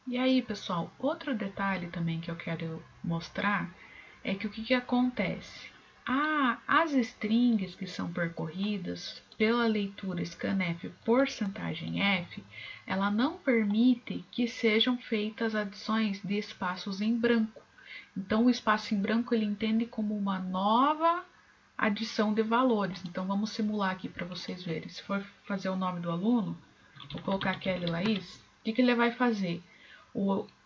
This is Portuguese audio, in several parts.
E aí, pessoal, outro detalhe também que eu quero mostrar é que o que acontece? As strings que são percorridas pela leitura scanf porcentagem F, ela não permite que sejam feitas adições de espaços em branco. Então, o espaço em branco ele entende como uma nova adição de valores. Então, vamos simular aqui para vocês verem. Se for fazer o nome do aluno, vou colocar Kelly Laís, o que ele vai fazer?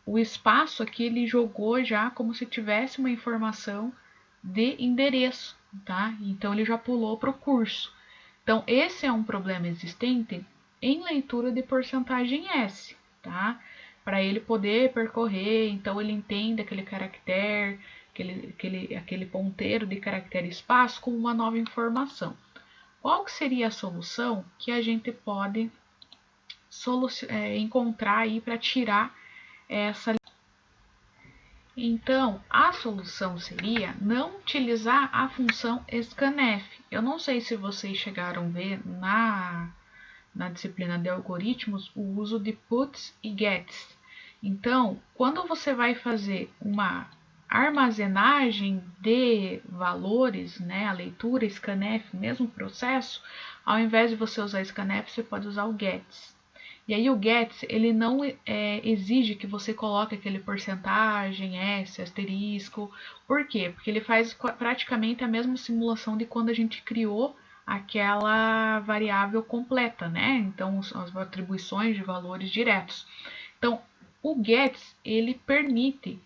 O espaço aqui ele jogou já como se tivesse uma informação de endereço, tá? Então ele já pulou para o curso. Então esse é um problema existente em leitura de porcentagem S, tá? Para ele poder percorrer, então ele entende aquele caractere, aquele ponteiro de caractere espaço como uma nova informação. Qual que seria a solução que a gente pode encontrar aí para tirar essa. Então, a solução seria não utilizar a função scanf. Eu não sei se vocês chegaram a ver na disciplina de algoritmos o uso de puts e gets. Então, quando você vai fazer uma armazenagem de valores, né, a leitura scanf, mesmo processo, ao invés de você usar scanf, você pode usar o gets. E aí o gets, ele não exige que você coloque aquele porcentagem, S, asterisco. Por quê? Porque ele faz praticamente a mesma simulação de quando a gente criou aquela variável completa, né? Então, as atribuições de valores diretos. Então, o gets, ele permite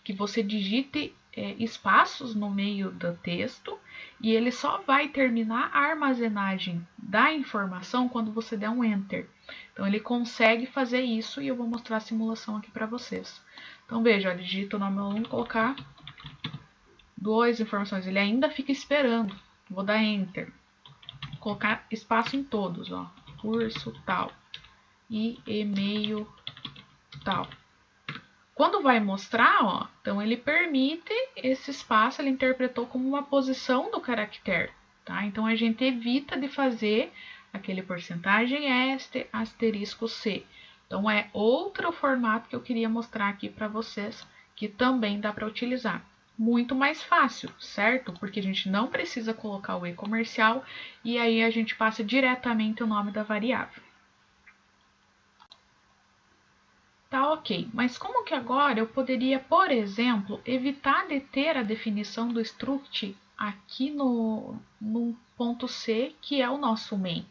que você digite espaços no meio do texto e ele só vai terminar a armazenagem da informação quando você der um enter. Então, ele consegue fazer isso e eu vou mostrar a simulação aqui para vocês. Então, veja, ele digita o nome do aluno, colocar duas informações. Ele ainda fica esperando. Vou dar enter. Colocar espaço em todos, ó. Curso tal e e-mail tal. Quando vai mostrar, ó, então ele permite esse espaço, ele interpretou como uma posição do caractere, tá? Então a gente evita de fazer aquele porcentagem S, asterisco C. Então é outro formato que eu queria mostrar aqui para vocês, que também dá para utilizar. Muito mais fácil, certo? Porque a gente não precisa colocar o E comercial e aí a gente passa diretamente o nome da variável. Tá ok, mas como que agora eu poderia, por exemplo, evitar de ter a definição do struct aqui no ponto C, que é o nosso main?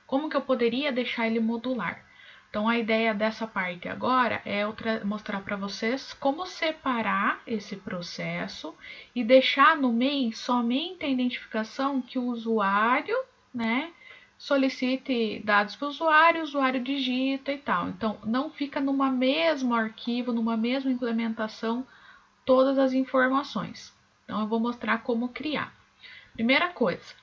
Como que eu poderia deixar ele modular? Então, a ideia dessa parte agora é eu mostrar para vocês como separar esse processo e deixar no main somente a identificação que o usuário, né, solicite dados para o usuário digita e tal. Então, não fica numa mesmo arquivo, numa mesma implementação, todas as informações. Então, eu vou mostrar como criar. Primeira coisa,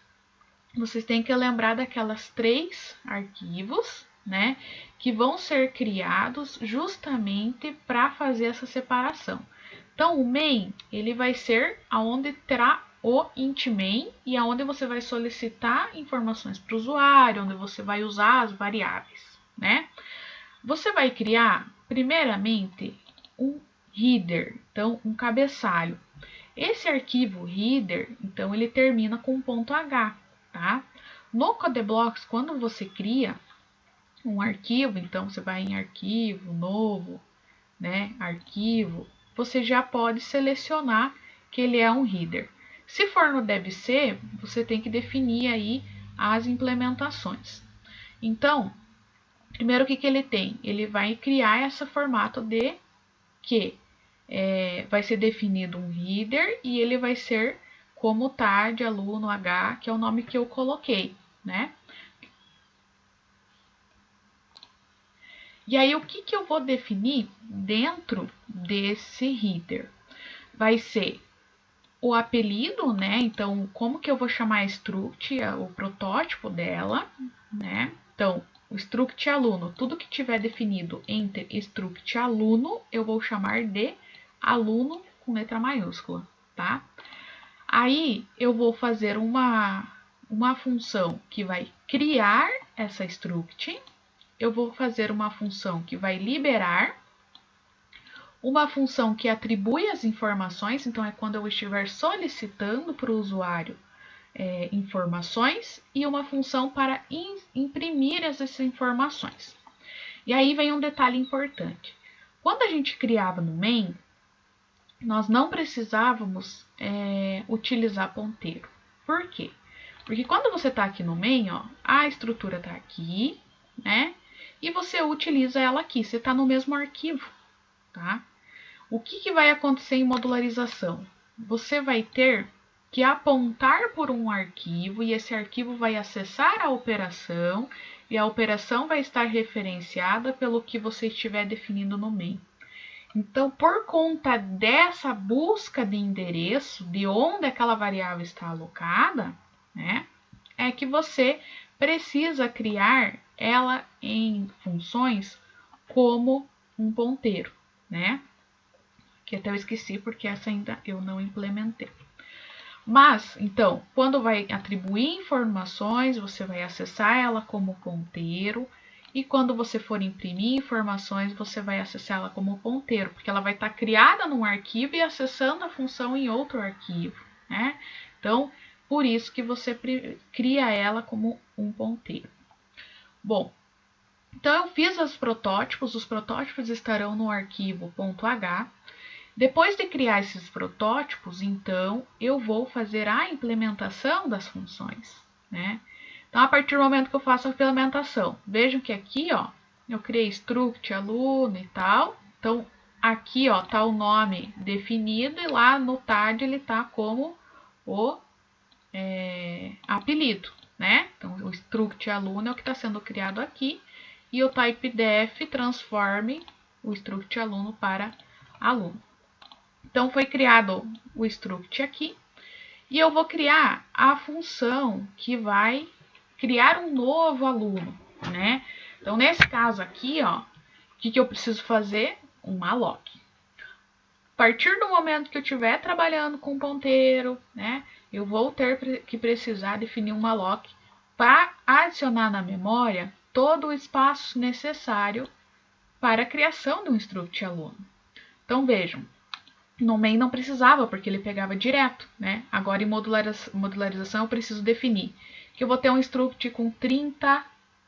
vocês têm que lembrar daquelas 3 arquivos, né, que vão ser criados justamente para fazer essa separação. Então, o main, ele vai ser aonde terá o int main e aonde você vai solicitar informações para o usuário, onde você vai usar as variáveis, né? Você vai criar, primeiramente, um header, então um cabeçalho. Esse arquivo header, então ele termina com um .h, tá? No Codeblocks, quando você cria um arquivo, então você vai em arquivo, novo, né, arquivo, você já pode selecionar que ele é um header. Se for no DebC, você tem que definir aí as implementações. Então, primeiro o que ele tem? Ele vai criar esse formato de que vai ser definido um header e ele vai ser como TAR de aluno H, que é o nome que eu coloquei, né? E aí, o que eu vou definir dentro desse header? Vai ser o apelido, né? Então, como que eu vou chamar a struct, o protótipo dela, né? Então, o struct aluno, tudo que tiver definido entre struct aluno, eu vou chamar de aluno com letra maiúscula, tá? Aí, eu vou fazer uma função que vai criar essa struct, eu vou fazer uma função que vai liberar uma função que atribui as informações, então é quando eu estiver solicitando para o usuário informações, e uma função para imprimir essas informações. E aí vem um detalhe importante. Quando a gente criava no main, nós não precisávamos utilizar ponteiro. Por quê? Porque quando você está aqui no main, ó, a estrutura está aqui, né? E você utiliza ela aqui, você está no mesmo arquivo, tá? O que vai acontecer em modularização? Você vai ter que apontar por um arquivo e esse arquivo vai acessar a operação e a operação vai estar referenciada pelo que você estiver definindo no main. Então, por conta dessa busca de endereço, de onde aquela variável está alocada, né, é que você precisa criar ela em funções como um ponteiro, né? Que até eu esqueci porque essa ainda eu não implementei. Mas, então, quando vai atribuir informações, você vai acessar ela como ponteiro. E quando você for imprimir informações, você vai acessar ela como ponteiro, porque ela vai estar criada num arquivo e acessando a função em outro arquivo, né? Então, por isso que você cria ela como um ponteiro. Bom, então eu fiz os protótipos estarão no arquivo .h. Depois de criar esses protótipos, então, eu vou fazer a implementação das funções, né? Então, a partir do momento que eu faço a implementação, vejam que aqui, ó, eu criei struct, aluno e tal. Então, aqui, ó, tá o nome definido e lá no TAD ele tá como o apelido, né? Então, o struct aluno é o que está sendo criado aqui e o typedef transforme o struct aluno para aluno. Então, foi criado o struct aqui e eu vou criar a função que vai criar um novo aluno, né? Então, nesse caso aqui, ó, o que eu preciso fazer? Um malloc. A partir do momento que eu estiver trabalhando com ponteiro, né, eu vou ter que precisar definir um malloc para adicionar na memória todo o espaço necessário para a criação de um struct aluno. Então, vejam, no main não precisava, porque ele pegava direto, né? Agora, em modularização, eu preciso definir que eu vou ter um struct com 30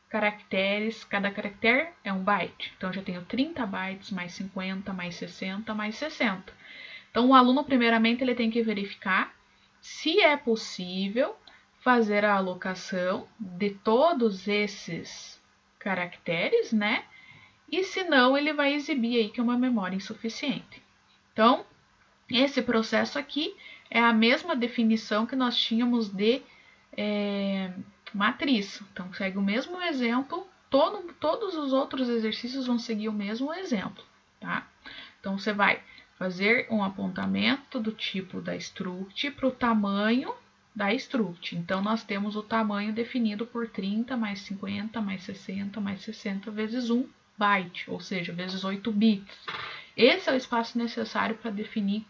caracteres, cada caractere é um byte. Então, eu já tenho 30 bytes, mais 50, mais 60, mais 60. Então, o aluno, primeiramente, ele tem que verificar se é possível fazer a alocação de todos esses caracteres, né? E se não, ele vai exibir aí que é uma memória insuficiente. Então, esse processo aqui é a mesma definição que nós tínhamos de matriz. Então, segue o mesmo exemplo, todos os outros exercícios vão seguir o mesmo exemplo, tá? Então, você vai fazer um apontamento do tipo da struct para o tamanho da struct. Então, nós temos o tamanho definido por 30 mais 50 mais 60 mais 60 vezes 1 byte, ou seja, vezes 8 bits. Esse é o espaço necessário para definir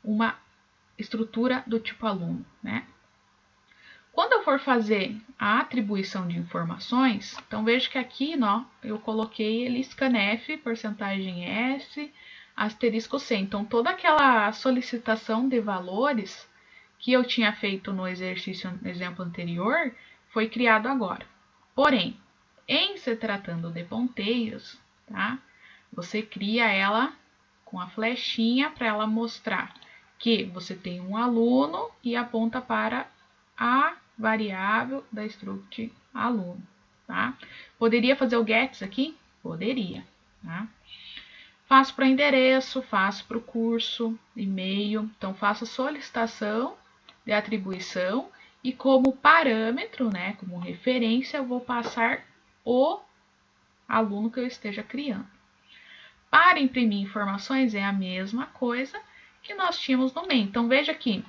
uma estrutura do tipo aluno, né? Quando eu for fazer a atribuição de informações, então veja que aqui, ó, eu coloquei ele scanf, porcentagem S, asterisco 100. Então, toda aquela solicitação de valores que eu tinha feito no exemplo anterior foi criado agora. Porém, em se tratando de ponteiros, tá? Você cria ela com a flechinha para ela mostrar que você tem um aluno e aponta para a variável da struct aluno, tá? Poderia fazer o gets aqui? Poderia, tá? Faço para endereço, faço para o curso, e-mail. Então, faço solicitação de atribuição e como parâmetro, né, como referência, eu vou passar o aluno que eu esteja criando. Para imprimir informações é a mesma coisa que nós tínhamos no main. Então, veja aqui,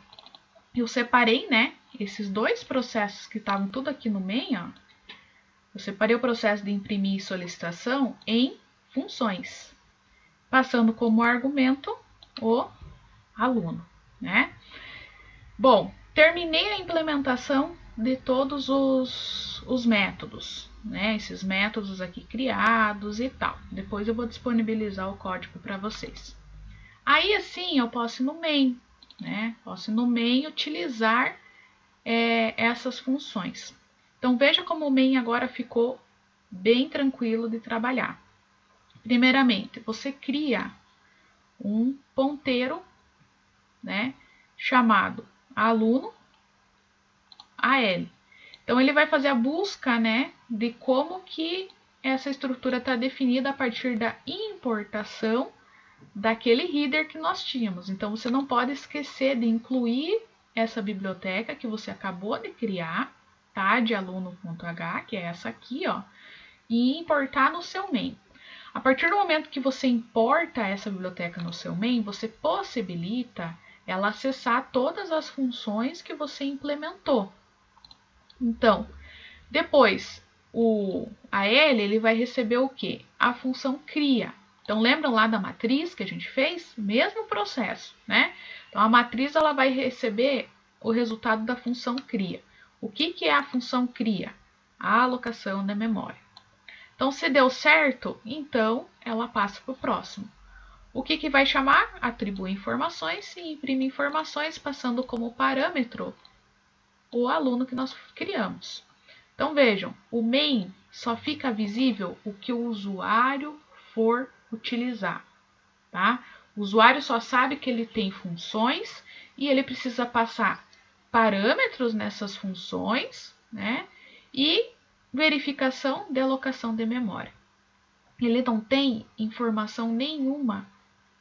eu separei, né, esses dois processos que estavam tudo aqui no main, ó. Eu separei o processo de imprimir e solicitação em funções, passando como argumento o aluno, né? Bom, terminei a implementação de todos os métodos, né? Esses métodos aqui criados e tal. Depois eu vou disponibilizar o código para vocês. Aí assim eu posso ir no main, né? Posso ir no main utilizar essas funções. Então veja como o main agora ficou bem tranquilo de trabalhar. Primeiramente, você cria um ponteiro, né, chamado aluno AL. Então ele vai fazer a busca, né, de como que essa estrutura está definida a partir da importação daquele header que nós tínhamos. Então você não pode esquecer de incluir essa biblioteca que você acabou de criar, tá, de aluno.h, que é essa aqui, ó, e importar no seu main. A partir do momento que você importa essa biblioteca no seu main, você possibilita ela acessar todas as funções que você implementou. Então, depois, a L ele vai receber o que? A função cria. Então, lembram lá da matriz que a gente fez? Mesmo processo, né? Então, a matriz ela vai receber o resultado da função cria. O que é a função cria? A alocação da memória. Então, se deu certo, então ela passa para o próximo. O que vai chamar? Atribui informações e imprime informações, passando como parâmetro o aluno que nós criamos. Então vejam, o main só fica visível o que o usuário for utilizar, tá? O usuário só sabe que ele tem funções e ele precisa passar parâmetros nessas funções, né? E verificação de alocação de memória. Ele não tem informação nenhuma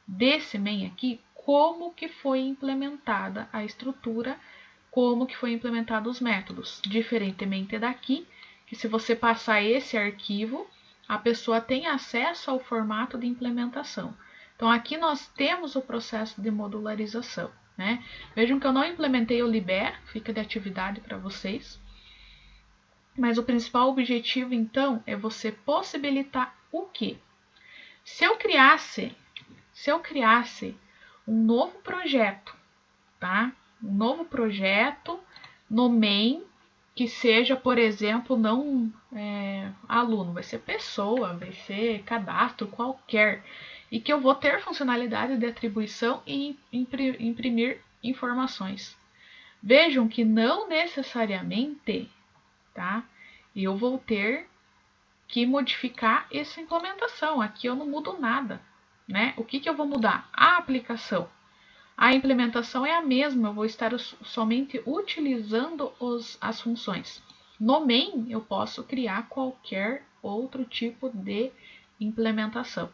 desse main aqui, como que foi implementada a estrutura, como que foi implementado os métodos, diferentemente daqui, que se você passar esse arquivo, a pessoa tem acesso ao formato de implementação. Então aqui nós temos o processo de modularização, né? Vejam que eu não implementei o liber, fica de atividade para vocês. Mas o principal objetivo, então, é você possibilitar o quê? Se eu criasse um novo projeto, tá? Um novo projeto no main que seja, por exemplo, não aluno, vai ser pessoa, vai ser cadastro qualquer, e que eu vou ter funcionalidade de atribuição e imprimir informações. Vejam que não necessariamente, tá? Eu vou ter que modificar essa implementação. Aqui eu não mudo nada, né? O que eu vou mudar? A aplicação. A implementação é a mesma, eu vou estar somente utilizando as funções. No main, eu posso criar qualquer outro tipo de implementação.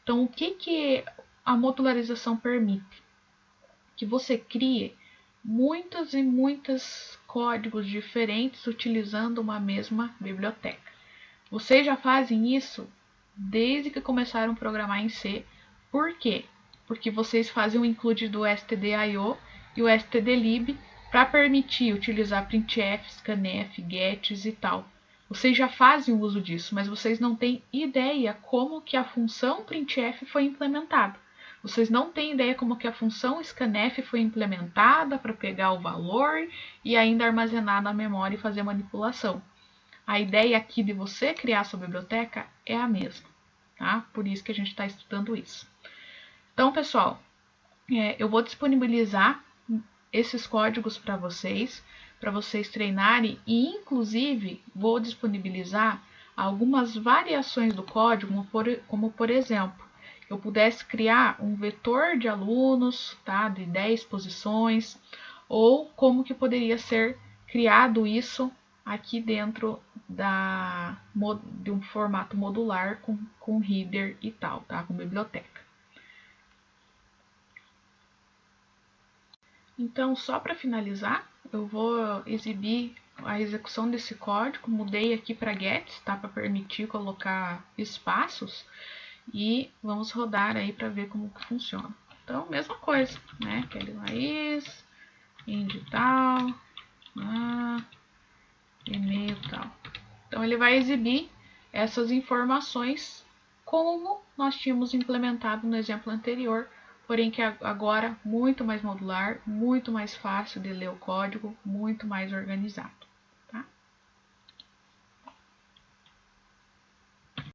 Então, o que a modularização permite? Que você crie muitos e muitos códigos diferentes utilizando uma mesma biblioteca. Vocês já fazem isso desde que começaram a programar em C. Por quê? Porque vocês fazem o include do stdio e o stdlib para permitir utilizar printf, scanf, gets e tal. Vocês já fazem o uso disso, mas vocês não têm ideia como que a função printf foi implementada. Vocês não têm ideia como que a função scanf foi implementada para pegar o valor e ainda armazenar na memória e fazer manipulação. A ideia aqui de você criar sua biblioteca é a mesma, tá? Por isso que a gente está estudando isso. Então, pessoal, eu vou disponibilizar esses códigos para vocês treinarem e, inclusive, vou disponibilizar algumas variações do código, como por exemplo, eu pudesse criar um vetor de alunos, tá, de 10 posições, ou como que poderia ser criado isso aqui dentro de um formato modular com header e tal, tá, com biblioteca. Então, só para finalizar, eu vou exibir a execução desse código. Mudei aqui para gets, tá, para permitir colocar espaços. E vamos rodar aí para ver como que funciona. Então, mesma coisa, né? Kelly Laís, indital, e-mail e tal. Então, ele vai exibir essas informações como nós tínhamos implementado no exemplo anterior, porém que agora muito mais modular, muito mais fácil de ler o código, muito mais organizado.